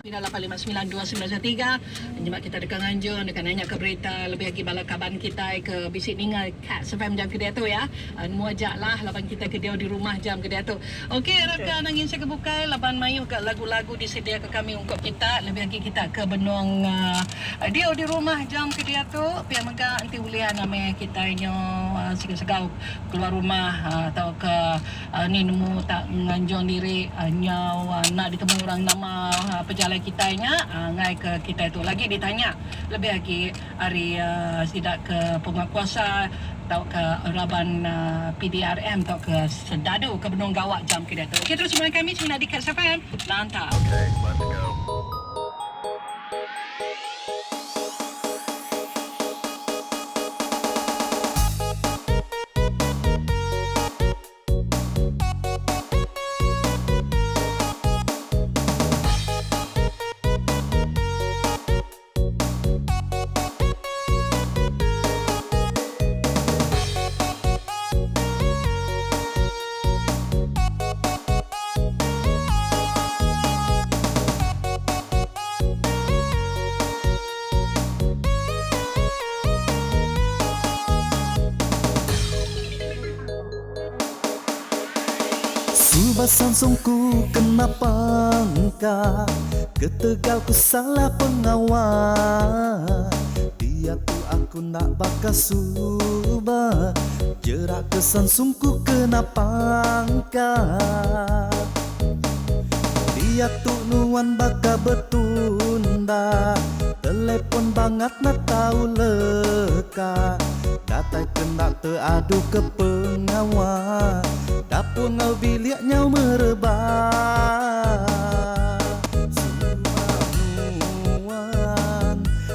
08592913. Jemaat kita dekat Nganjung, dekat nanya ke berita lebih lagi bala kaban kita ke bisik ningal kat FM jam kedua tu ya. Muajaklah laban kita ke dia di rumah jam kedua tu. Okey rakan angin saya kebukai laban mayu ke lagu-lagu disedia ke kami untuk kita lebih lagi kita ke benung dia di rumah jam kedua tu pihak megah anti ulian nama kita nyo segau keluar rumah atau ke ni nemu tak Nganjung diri nyau nak ditemu orang nama pejalan kitanya ngai ke kita itu lagi ditanya lebih lagi hari sidak ke penguatkuasa atau ke Raban PDRM atau ke Sedadu ke Benung Gawak jam kita itu. Okey terus dengan kami Cina di Kat FM. Mantap. Okay, let's go. Subasan sungku kenapa engkau ketegal ku salah pengawal. Dia tu aku nak bakal subah jerak kesan sungku kenapa engkau. Dia tu nuan bakal bertunda telepon banget nak tahu leka. Datai kena teradu ke pengawal dapur ngau biliknya merebah. Suanuan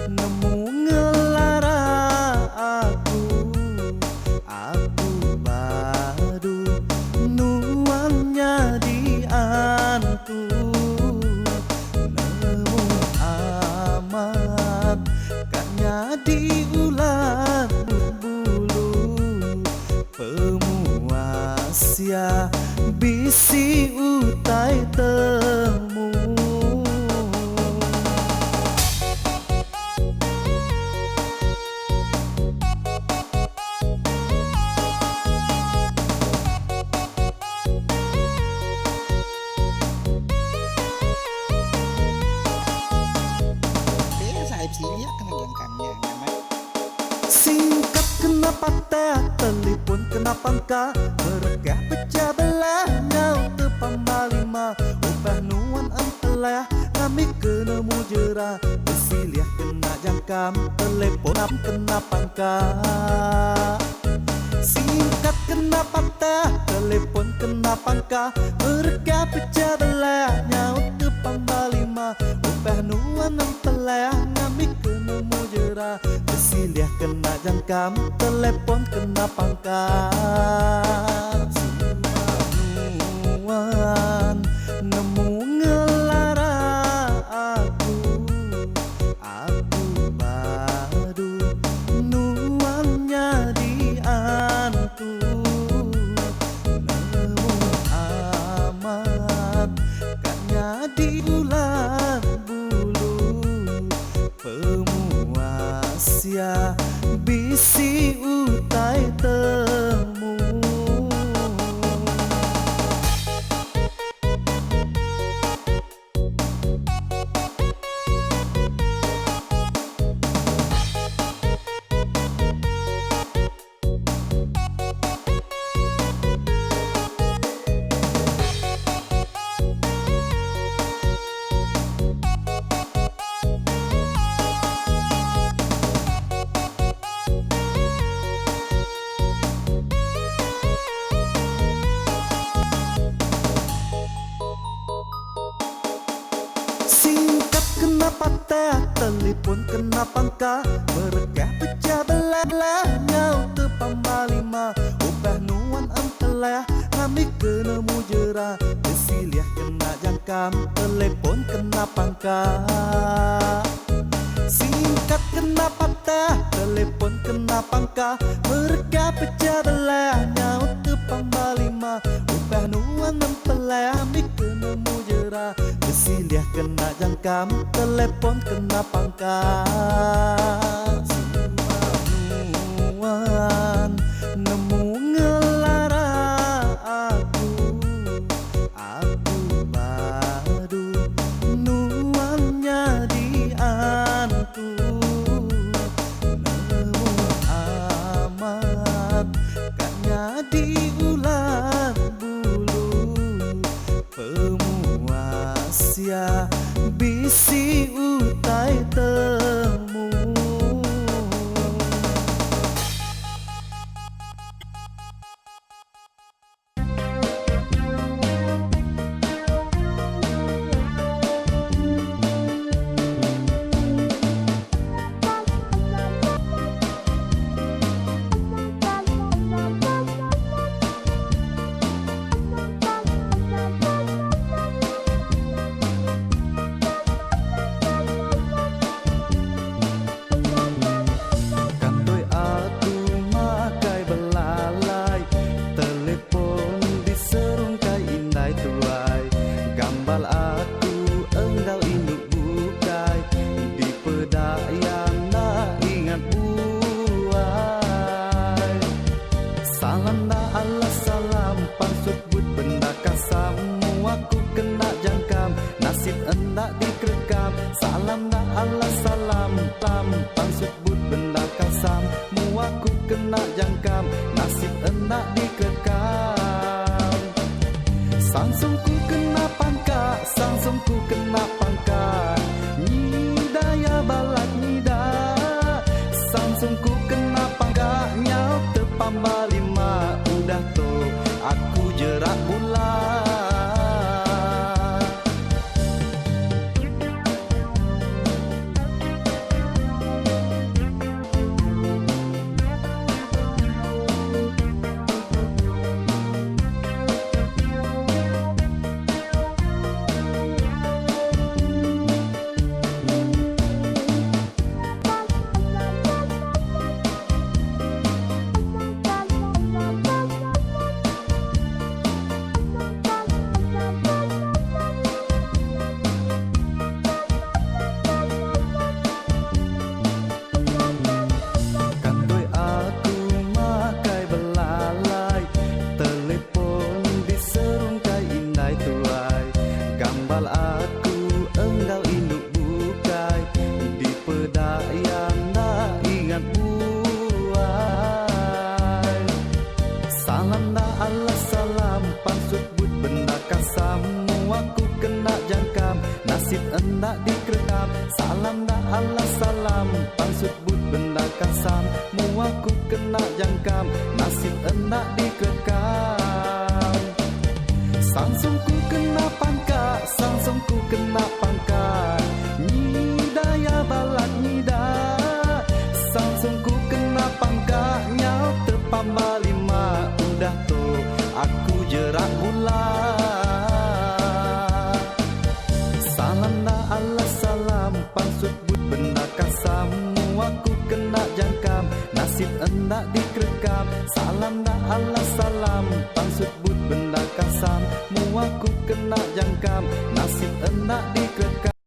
nemu ngelara aku badu nuannya diantu. Nemu amat katnya diulat bulu pemuasia bisi utai temu. Singkat kenapa tak telepon kenapa engkau meregah pecah belah nyau tepambalima upah nuan empelah kami kena mujera bersilih kena jangkam telepon kenapa engkau. Singkat kenapa tak telepon kenapa engkau meregah pecah belah nyau tepambalima upah nuan empelah kami kena mujera bersilih kena jangkam telepon kena pangkat. Nuan nemu ngelara aku badu nuannya diantu. Nemu amat katnya diulat bulu pemuasia bisi utai temu. Singkat kenapa tak telepon kenapa engkau meregah pecah belah nyau tepambalima upah nuan empelah kami kena mujera bersilih kena jangkam telepon kenapa engkau. Singkat kenapa tak telepon kenapa engkau meregah pecah belah nyau tepambalima upah nuan empelah kami kena mujera gerah, bersilih kena jangkam, telepon kena pangkas. Nuan nemu ngelara aku baru nuannya diantu. Nemu amat kannya diulat bulu, pemuasya bisi utai temu. Gambal aku engkau induk bukai, di pedayang nak ingat buai. Salam dah Allah salam pansubut benda kasamu, aku kena jangkam, nasib endak dikerekam. Salam dah Allah salam lam pansubut benda kasamu, aku kena jangkam, nasib endak dikerekam. Sangsungku kena pangkat, sangsungku kena pangkat, nida ya balak nida. Sangsungku kena pangkat, nyau tepamba lima, udah to aku jerak bulan. Gambal aku engkau induk bukai, di pedayang nak ingat buai. Salam dah Allah salam pansubut benda kasamu, aku kena jangkam, nasib endak dikerekam. Salam dah Allah salam pansubut benda kasamu, aku kena jangkam, nasib endak dikerekam. Sangsungku kena pangkat, sangsungku kena pangkat, nida ya balak nida. Sangsungku kena pangkat, nyau tepamba lima, udah to aku jerak bulan. Salam dah Allah salam pansubut benda kasamu, aku kena jangkam, nasib endak dikerekam. Salam dah Allah salam pansubut benda kasamu, aku kena jangkam, nasib endak dikerekam.